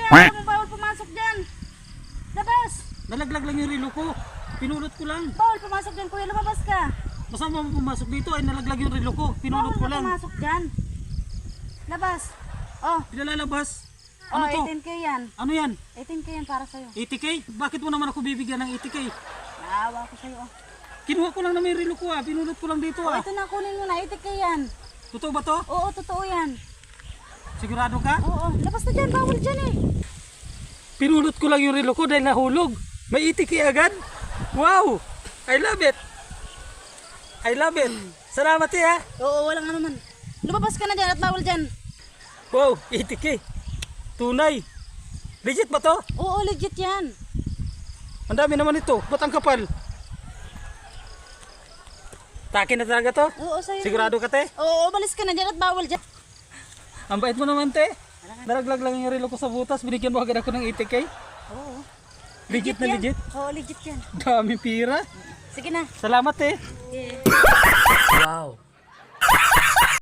Alam mo bawal pumasok dyan. Labas. Nalaglag lang yung relo ko. Pinulot ko lang. Bawal pumasok dyan kuya, lumabas ka. Basta mo pumasok dito ay nalaglag yung relo ko. Pinulot Bawal ko na lang. pumasok dyan. Labas. Oh, Pinalalabas. Ano oh, to? 18k yan. Ano yan? 18k yan para sa'yo. 80k? Bakit mo naman ako bibigyan ng 80k? Naawa ko sa'yo. Oh. Kinuha ko lang na may relo ko ah. Pinulot ko lang dito Oh, ah. ito na, kunin mo na. 80k yan. Totoo ba to? Oo, totoo yan. Sigurado ka? Oo, labas na dyan. Bawal dyan eh. Pinulot ko lang yung relo ko dahil nahulog. May 80k agad? Wow! I love it! I love it! Salamat eh ha! Oo, walang ano man. Lumabas ka na dyan at bawal dyan. Wow! 80k! Tunay! Legit ba to? Oo, legit yan. Ang dami naman ito. Ba't ang kapal? Takin na talaga to? Oo, sa'yo. Sigurado ka te? Oo, umalis ka na dyan at bawal dyan. Ang bait mo naman te. Naraglag lang yung relo ko sa butas. Binigyan mo agad ako ng 80k. Oo. Legit na yan. legit. Oo, legit yan. Dami pira. Sige na. Salamat eh. Yeah. Wow!